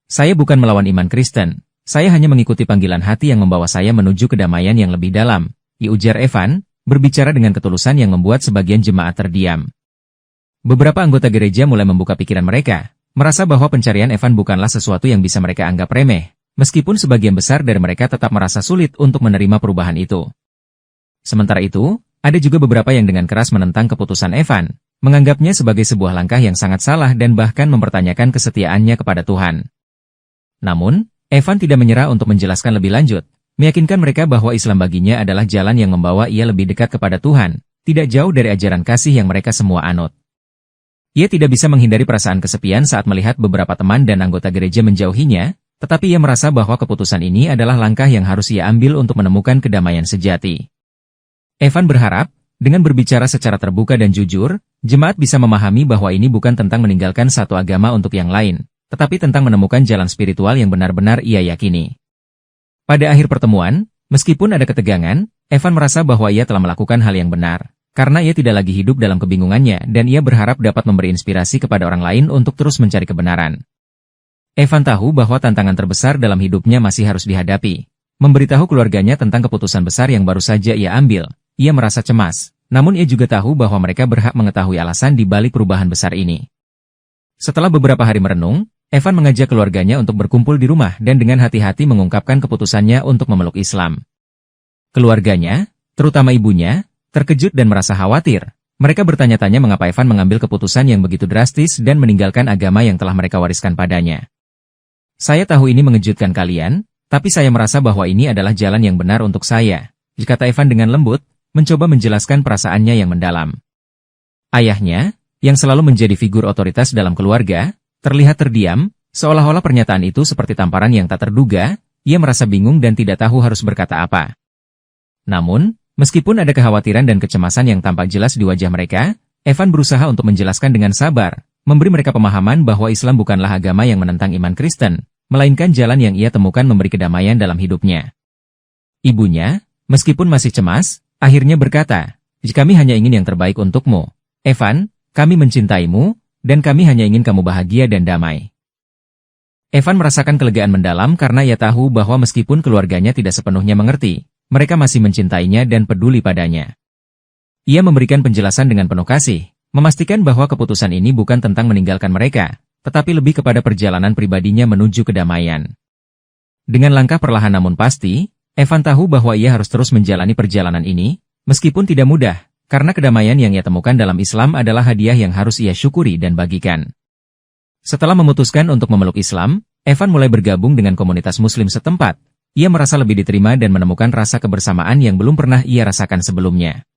Saya bukan melawan iman Kristen, saya hanya mengikuti panggilan hati yang membawa saya menuju kedamaian yang lebih dalam, ujar Evan, berbicara dengan ketulusan yang membuat sebagian jemaat terdiam. Beberapa anggota gereja mulai membuka pikiran mereka, merasa bahwa pencarian Evan bukanlah sesuatu yang bisa mereka anggap remeh, meskipun sebagian besar dari mereka tetap merasa sulit untuk menerima perubahan itu. Sementara itu, ada juga beberapa yang dengan keras menentang keputusan Evan, menganggapnya sebagai sebuah langkah yang sangat salah dan bahkan mempertanyakan kesetiaannya kepada Tuhan. Namun, Evan tidak menyerah untuk menjelaskan lebih lanjut, meyakinkan mereka bahwa Islam baginya adalah jalan yang membawa ia lebih dekat kepada Tuhan, tidak jauh dari ajaran kasih yang mereka semua anut. Ia tidak bisa menghindari perasaan kesepian saat melihat beberapa teman dan anggota gereja menjauhinya, tetapi ia merasa bahwa keputusan ini adalah langkah yang harus ia ambil untuk menemukan kedamaian sejati. Evan berharap, dengan berbicara secara terbuka dan jujur, jemaat bisa memahami bahwa ini bukan tentang meninggalkan satu agama untuk yang lain, tetapi tentang menemukan jalan spiritual yang benar-benar ia yakini. Pada akhir pertemuan, meskipun ada ketegangan, Evan merasa bahwa ia telah melakukan hal yang benar, karena ia tidak lagi hidup dalam kebingungannya dan ia berharap dapat memberi inspirasi kepada orang lain untuk terus mencari kebenaran. Evan tahu bahwa tantangan terbesar dalam hidupnya masih harus dihadapi. Memberitahu keluarganya tentang keputusan besar yang baru saja ia ambil, ia merasa cemas, namun ia juga tahu bahwa mereka berhak mengetahui alasan di balik perubahan besar ini. Setelah beberapa hari merenung, Evan mengajak keluarganya untuk berkumpul di rumah dan dengan hati-hati mengungkapkan keputusannya untuk memeluk Islam. Keluarganya, terutama ibunya, terkejut dan merasa khawatir. Mereka bertanya-tanya mengapa Evan mengambil keputusan yang begitu drastis dan meninggalkan agama yang telah mereka wariskan padanya. Saya tahu ini mengejutkan kalian, tapi saya merasa bahwa ini adalah jalan yang benar untuk saya, kata Evan dengan lembut, mencoba menjelaskan perasaannya yang mendalam. Ayahnya, yang selalu menjadi figur otoritas dalam keluarga, terlihat terdiam, seolah-olah pernyataan itu seperti tamparan yang tak terduga, ia merasa bingung dan tidak tahu harus berkata apa. Namun, meskipun ada kekhawatiran dan kecemasan yang tampak jelas di wajah mereka, Evan berusaha untuk menjelaskan dengan sabar, memberi mereka pemahaman bahwa Islam bukanlah agama yang menentang iman Kristen, melainkan jalan yang ia temukan memberi kedamaian dalam hidupnya. Ibunya, meskipun masih cemas, akhirnya berkata, kami hanya ingin yang terbaik untukmu, Evan, kami mencintaimu, dan kami hanya ingin kamu bahagia dan damai. Evan merasakan kelegaan mendalam karena ia tahu bahwa meskipun keluarganya tidak sepenuhnya mengerti, mereka masih mencintainya dan peduli padanya. Ia memberikan penjelasan dengan penuh kasih, memastikan bahwa keputusan ini bukan tentang meninggalkan mereka, tetapi lebih kepada perjalanan pribadinya menuju kedamaian. Dengan langkah perlahan namun pasti, Evan tahu bahwa ia harus terus menjalani perjalanan ini, meskipun tidak mudah, karena kedamaian yang ia temukan dalam Islam adalah hadiah yang harus ia syukuri dan bagikan. Setelah memutuskan untuk memeluk Islam, Evan mulai bergabung dengan komunitas Muslim setempat. Ia merasa lebih diterima dan menemukan rasa kebersamaan yang belum pernah ia rasakan sebelumnya.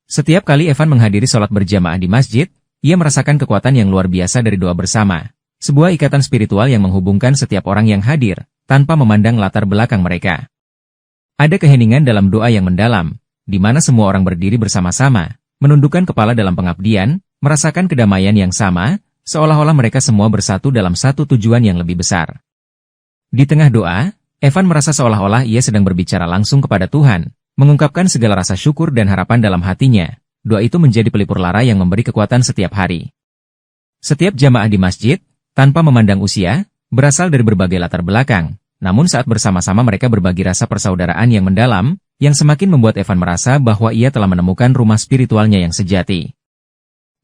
Setiap kali Evan menghadiri sholat berjamaah di masjid, ia merasakan kekuatan yang luar biasa dari doa bersama, sebuah ikatan spiritual yang menghubungkan setiap orang yang hadir, tanpa memandang latar belakang mereka. Ada keheningan dalam doa yang mendalam, di mana semua orang berdiri bersama-sama, menundukkan kepala dalam pengabdian, merasakan kedamaian yang sama, seolah-olah mereka semua bersatu dalam satu tujuan yang lebih besar. Di tengah doa, Evan merasa seolah-olah ia sedang berbicara langsung kepada Tuhan, mengungkapkan segala rasa syukur dan harapan dalam hatinya. Doa itu menjadi pelipur lara yang memberi kekuatan setiap hari. Setiap jamaah di masjid, tanpa memandang usia, berasal dari berbagai latar belakang, namun saat bersama-sama mereka berbagi rasa persaudaraan yang mendalam, yang semakin membuat Evan merasa bahwa ia telah menemukan rumah spiritualnya yang sejati.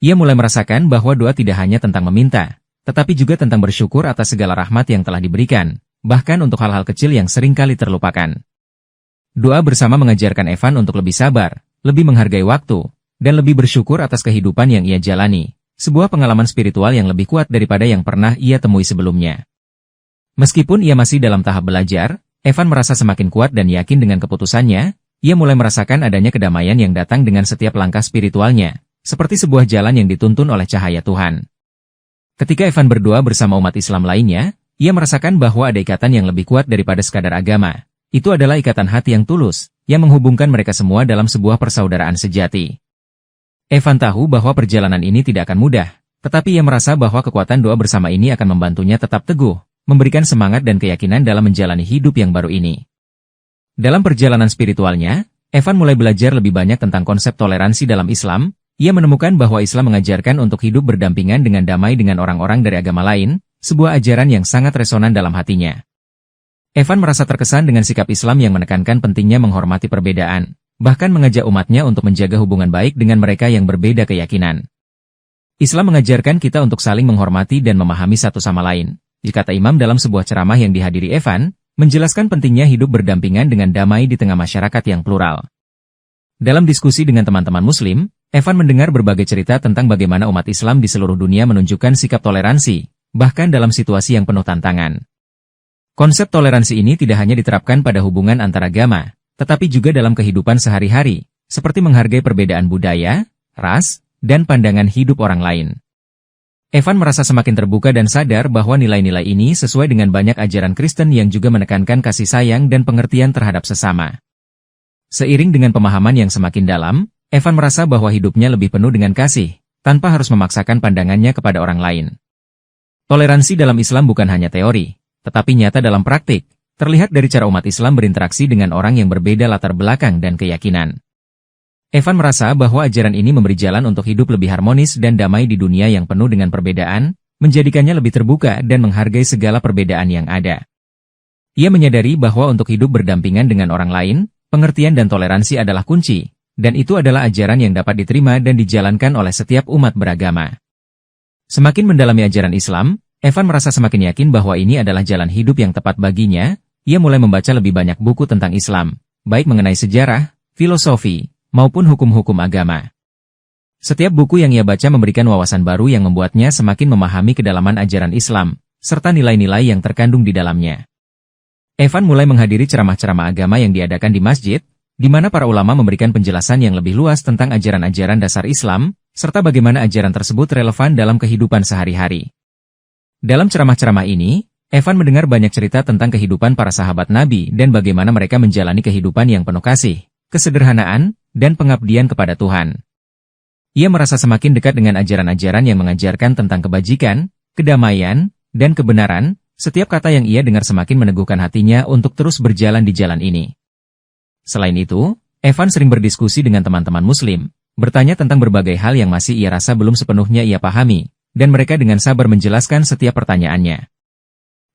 Ia mulai merasakan bahwa doa tidak hanya tentang meminta, tetapi juga tentang bersyukur atas segala rahmat yang telah diberikan, bahkan untuk hal-hal kecil yang seringkali terlupakan. Doa bersama mengajarkan Evan untuk lebih sabar, lebih menghargai waktu, dan lebih bersyukur atas kehidupan yang ia jalani, sebuah pengalaman spiritual yang lebih kuat daripada yang pernah ia temui sebelumnya. Meskipun ia masih dalam tahap belajar, Evan merasa semakin kuat dan yakin dengan keputusannya. Ia mulai merasakan adanya kedamaian yang datang dengan setiap langkah spiritualnya, seperti sebuah jalan yang dituntun oleh cahaya Tuhan. Ketika Evan berdoa bersama umat Islam lainnya, ia merasakan bahwa ada ikatan yang lebih kuat daripada sekadar agama. Itu adalah ikatan hati yang tulus, yang menghubungkan mereka semua dalam sebuah persaudaraan sejati. Evan tahu bahwa perjalanan ini tidak akan mudah, tetapi ia merasa bahwa kekuatan doa bersama ini akan membantunya tetap teguh, memberikan semangat dan keyakinan dalam menjalani hidup yang baru ini. Dalam perjalanan spiritualnya, Evan mulai belajar lebih banyak tentang konsep toleransi dalam Islam. Ia menemukan bahwa Islam mengajarkan untuk hidup berdampingan dengan damai dengan orang-orang dari agama lain, sebuah ajaran yang sangat resonan dalam hatinya. Evan merasa terkesan dengan sikap Islam yang menekankan pentingnya menghormati perbedaan, bahkan mengajak umatnya untuk menjaga hubungan baik dengan mereka yang berbeda keyakinan. Islam mengajarkan kita untuk saling menghormati dan memahami satu sama lain, kata imam dalam sebuah ceramah yang dihadiri Evan, menjelaskan pentingnya hidup berdampingan dengan damai di tengah masyarakat yang plural. Dalam diskusi dengan teman-teman Muslim, Evan mendengar berbagai cerita tentang bagaimana umat Islam di seluruh dunia menunjukkan sikap toleransi, bahkan dalam situasi yang penuh tantangan. Konsep toleransi ini tidak hanya diterapkan pada hubungan antar agama, tetapi juga dalam kehidupan sehari-hari, seperti menghargai perbedaan budaya, ras, dan pandangan hidup orang lain. Evan merasa semakin terbuka dan sadar bahwa nilai-nilai ini sesuai dengan banyak ajaran Kristen yang juga menekankan kasih sayang dan pengertian terhadap sesama. Seiring dengan pemahaman yang semakin dalam, Evan merasa bahwa hidupnya lebih penuh dengan kasih, tanpa harus memaksakan pandangannya kepada orang lain. Toleransi dalam Islam bukan hanya teori, tetapi nyata dalam praktik, terlihat dari cara umat Islam berinteraksi dengan orang yang berbeda latar belakang dan keyakinan. Evan merasa bahwa ajaran ini memberi jalan untuk hidup lebih harmonis dan damai di dunia yang penuh dengan perbedaan, menjadikannya lebih terbuka dan menghargai segala perbedaan yang ada. Ia menyadari bahwa untuk hidup berdampingan dengan orang lain, pengertian dan toleransi adalah kunci, dan itu adalah ajaran yang dapat diterima dan dijalankan oleh setiap umat beragama. Semakin mendalami ajaran Islam, Evan merasa semakin yakin bahwa ini adalah jalan hidup yang tepat baginya. Ia mulai membaca lebih banyak buku tentang Islam, baik mengenai sejarah, filosofi, maupun hukum-hukum agama. Setiap buku yang ia baca memberikan wawasan baru yang membuatnya semakin memahami kedalaman ajaran Islam, serta nilai-nilai yang terkandung di dalamnya. Evan mulai menghadiri ceramah-ceramah agama yang diadakan di masjid, di mana para ulama memberikan penjelasan yang lebih luas tentang ajaran-ajaran dasar Islam, serta bagaimana ajaran tersebut relevan dalam kehidupan sehari-hari. Dalam ceramah-ceramah ini, Evan mendengar banyak cerita tentang kehidupan para sahabat Nabi dan bagaimana mereka menjalani kehidupan yang penuh kasih, kesederhanaan, dan pengabdian kepada Tuhan. Ia merasa semakin dekat dengan ajaran-ajaran yang mengajarkan tentang kebajikan, kedamaian, dan kebenaran. Setiap kata yang ia dengar semakin meneguhkan hatinya untuk terus berjalan di jalan ini. Selain itu, Evan sering berdiskusi dengan teman-teman Muslim, bertanya tentang berbagai hal yang masih ia rasa belum sepenuhnya ia pahami, dan mereka dengan sabar menjelaskan setiap pertanyaannya.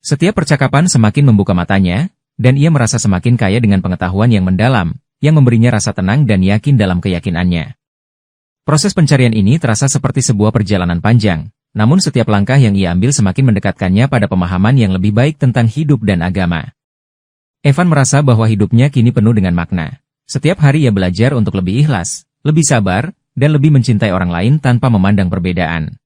Setiap percakapan semakin membuka matanya, dan ia merasa semakin kaya dengan pengetahuan yang mendalam, yang memberinya rasa tenang dan yakin dalam keyakinannya. Proses pencarian ini terasa seperti sebuah perjalanan panjang, namun setiap langkah yang ia ambil semakin mendekatkannya pada pemahaman yang lebih baik tentang hidup dan agama. Evan merasa bahwa hidupnya kini penuh dengan makna. Setiap hari ia belajar untuk lebih ikhlas, lebih sabar, dan lebih mencintai orang lain tanpa memandang perbedaan.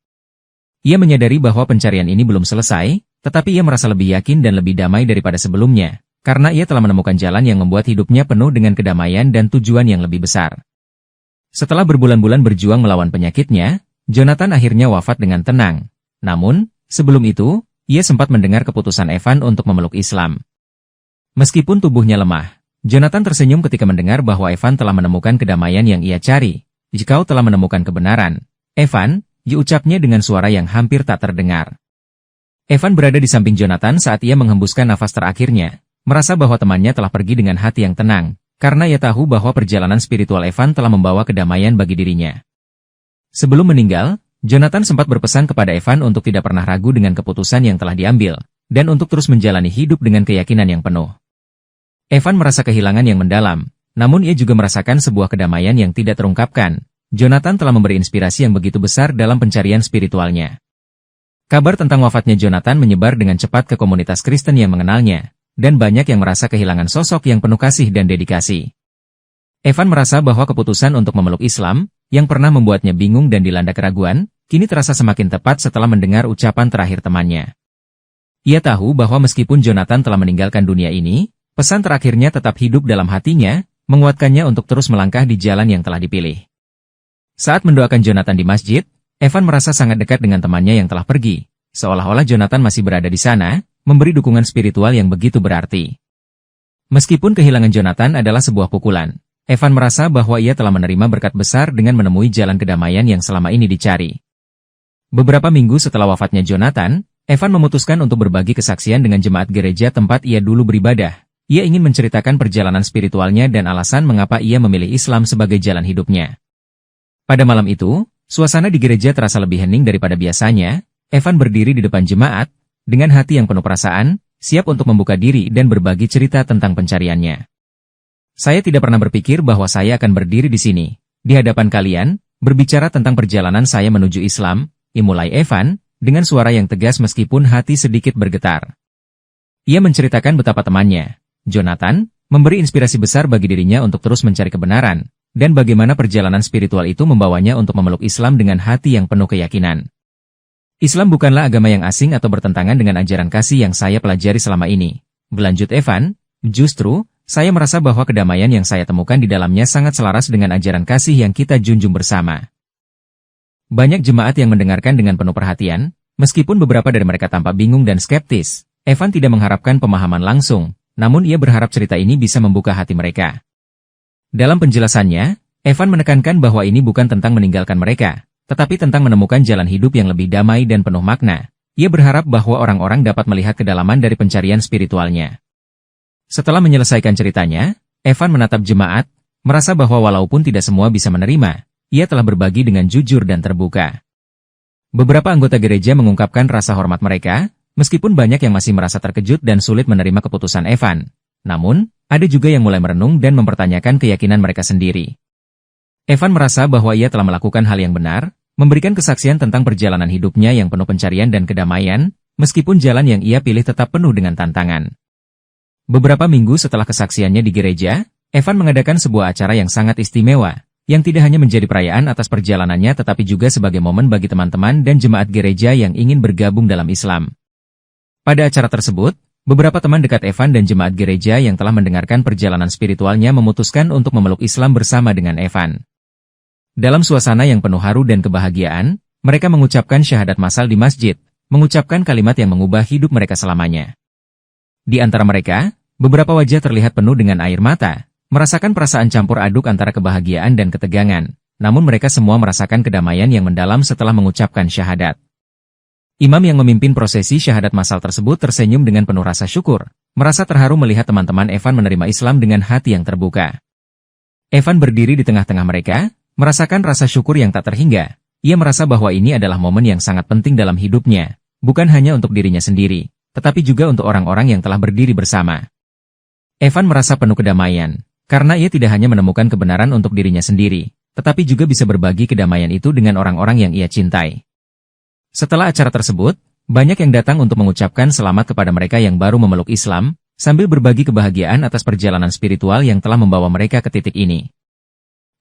Ia menyadari bahwa pencarian ini belum selesai, tetapi ia merasa lebih yakin dan lebih damai daripada sebelumnya, karena ia telah menemukan jalan yang membuat hidupnya penuh dengan kedamaian dan tujuan yang lebih besar. Setelah berbulan-bulan berjuang melawan penyakitnya, Jonathan akhirnya wafat dengan tenang. Namun, sebelum itu, ia sempat mendengar keputusan Evan untuk memeluk Islam. Meskipun tubuhnya lemah, Jonathan tersenyum ketika mendengar bahwa Evan telah menemukan kedamaian yang ia cari. "Jika kau telah menemukan kebenaran, Evan," diucapnya dengan suara yang hampir tak terdengar. Evan berada di samping Jonathan saat ia menghembuskan nafas terakhirnya, merasa bahwa temannya telah pergi dengan hati yang tenang, karena ia tahu bahwa perjalanan spiritual Evan telah membawa kedamaian bagi dirinya. Sebelum meninggal, Jonathan sempat berpesan kepada Evan untuk tidak pernah ragu dengan keputusan yang telah diambil, dan untuk terus menjalani hidup dengan keyakinan yang penuh. Evan merasa kehilangan yang mendalam, namun ia juga merasakan sebuah kedamaian yang tidak terungkapkan. Jonathan telah memberi inspirasi yang begitu besar dalam pencarian spiritualnya. Kabar tentang wafatnya Jonathan menyebar dengan cepat ke komunitas Kristen yang mengenalnya, dan banyak yang merasa kehilangan sosok yang penuh kasih dan dedikasi. Evan merasa bahwa keputusan untuk memeluk Islam, yang pernah membuatnya bingung dan dilanda keraguan, kini terasa semakin tepat setelah mendengar ucapan terakhir temannya. Ia tahu bahwa meskipun Jonathan telah meninggalkan dunia ini, pesan terakhirnya tetap hidup dalam hatinya, menguatkannya untuk terus melangkah di jalan yang telah dipilih. Saat mendoakan Jonathan di masjid, Evan merasa sangat dekat dengan temannya yang telah pergi, seolah-olah Jonathan masih berada di sana, memberi dukungan spiritual yang begitu berarti. Meskipun kehilangan Jonathan adalah sebuah pukulan, Evan merasa bahwa ia telah menerima berkat besar dengan menemui jalan kedamaian yang selama ini dicari. Beberapa minggu setelah wafatnya Jonathan, Evan memutuskan untuk berbagi kesaksian dengan jemaat gereja tempat ia dulu beribadah. Ia ingin menceritakan perjalanan spiritualnya dan alasan mengapa ia memilih Islam sebagai jalan hidupnya. Pada malam itu, suasana di gereja terasa lebih hening daripada biasanya. Evan berdiri di depan jemaat, dengan hati yang penuh perasaan, siap untuk membuka diri dan berbagi cerita tentang pencariannya. "Saya tidak pernah berpikir bahwa saya akan berdiri di sini, di hadapan kalian, berbicara tentang perjalanan saya menuju Islam," mulai Evan, dengan suara yang tegas meskipun hati sedikit bergetar. Ia menceritakan betapa temannya, Jonathan, memberi inspirasi besar bagi dirinya untuk terus mencari kebenaran, dan bagaimana perjalanan spiritual itu membawanya untuk memeluk Islam dengan hati yang penuh keyakinan. "Islam bukanlah agama yang asing atau bertentangan dengan ajaran kasih yang saya pelajari selama ini," berlanjut Evan. "Justru, saya merasa bahwa kedamaian yang saya temukan di dalamnya sangat selaras dengan ajaran kasih yang kita junjung bersama." Banyak jemaat yang mendengarkan dengan penuh perhatian, meskipun beberapa dari mereka tampak bingung dan skeptis. Evan tidak mengharapkan pemahaman langsung, namun ia berharap cerita ini bisa membuka hati mereka. Dalam penjelasannya, Evan menekankan bahwa ini bukan tentang meninggalkan mereka, tetapi tentang menemukan jalan hidup yang lebih damai dan penuh makna. Ia berharap bahwa orang-orang dapat melihat kedalaman dari pencarian spiritualnya. Setelah menyelesaikan ceritanya, Evan menatap jemaat, merasa bahwa walaupun tidak semua bisa menerima, ia telah berbagi dengan jujur dan terbuka. Beberapa anggota gereja mengungkapkan rasa hormat mereka, meskipun banyak yang masih merasa terkejut dan sulit menerima keputusan Evan. Namun, ada juga yang mulai merenung dan mempertanyakan keyakinan mereka sendiri. Evan merasa bahwa ia telah melakukan hal yang benar, memberikan kesaksian tentang perjalanan hidupnya yang penuh pencarian dan kedamaian, meskipun jalan yang ia pilih tetap penuh dengan tantangan. Beberapa minggu setelah kesaksiannya di gereja, Evan mengadakan sebuah acara yang sangat istimewa, yang tidak hanya menjadi perayaan atas perjalanannya tetapi juga sebagai momen bagi teman-teman dan jemaat gereja yang ingin bergabung dalam Islam. Pada acara tersebut, beberapa teman dekat Evan dan jemaat gereja yang telah mendengarkan perjalanan spiritualnya memutuskan untuk memeluk Islam bersama dengan Evan. Dalam suasana yang penuh haru dan kebahagiaan, mereka mengucapkan syahadat massal di masjid, mengucapkan kalimat yang mengubah hidup mereka selamanya. Di antara mereka, beberapa wajah terlihat penuh dengan air mata, merasakan perasaan campur aduk antara kebahagiaan dan ketegangan, namun mereka semua merasakan kedamaian yang mendalam setelah mengucapkan syahadat. Imam yang memimpin prosesi syahadat massal tersebut tersenyum dengan penuh rasa syukur, merasa terharu melihat teman-teman Evan menerima Islam dengan hati yang terbuka. Evan berdiri di tengah-tengah mereka, merasakan rasa syukur yang tak terhingga. Ia merasa bahwa ini adalah momen yang sangat penting dalam hidupnya, bukan hanya untuk dirinya sendiri, tetapi juga untuk orang-orang yang telah berdiri bersama. Evan merasa penuh kedamaian, karena ia tidak hanya menemukan kebenaran untuk dirinya sendiri, tetapi juga bisa berbagi kedamaian itu dengan orang-orang yang ia cintai. Setelah acara tersebut, banyak yang datang untuk mengucapkan selamat kepada mereka yang baru memeluk Islam, sambil berbagi kebahagiaan atas perjalanan spiritual yang telah membawa mereka ke titik ini.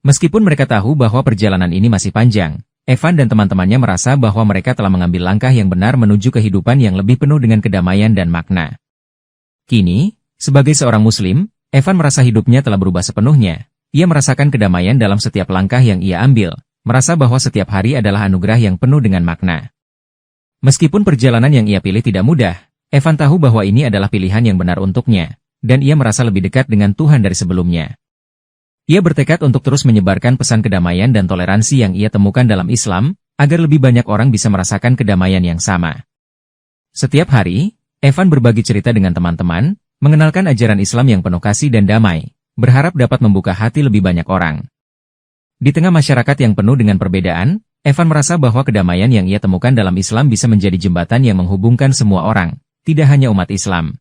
Meskipun mereka tahu bahwa perjalanan ini masih panjang, Evan dan teman-temannya merasa bahwa mereka telah mengambil langkah yang benar menuju kehidupan yang lebih penuh dengan kedamaian dan makna. Kini, sebagai seorang Muslim, Evan merasa hidupnya telah berubah sepenuhnya. Ia merasakan kedamaian dalam setiap langkah yang ia ambil, merasa bahwa setiap hari adalah anugerah yang penuh dengan makna. Meskipun perjalanan yang ia pilih tidak mudah, Evan tahu bahwa ini adalah pilihan yang benar untuknya, dan ia merasa lebih dekat dengan Tuhan dari sebelumnya. Ia bertekad untuk terus menyebarkan pesan kedamaian dan toleransi yang ia temukan dalam Islam, agar lebih banyak orang bisa merasakan kedamaian yang sama. Setiap hari, Evan berbagi cerita dengan teman-teman, mengenalkan ajaran Islam yang penuh kasih dan damai, berharap dapat membuka hati lebih banyak orang. Di tengah masyarakat yang penuh dengan perbedaan, Evan merasa bahwa kedamaian yang ia temukan dalam Islam bisa menjadi jembatan yang menghubungkan semua orang, tidak hanya umat Islam.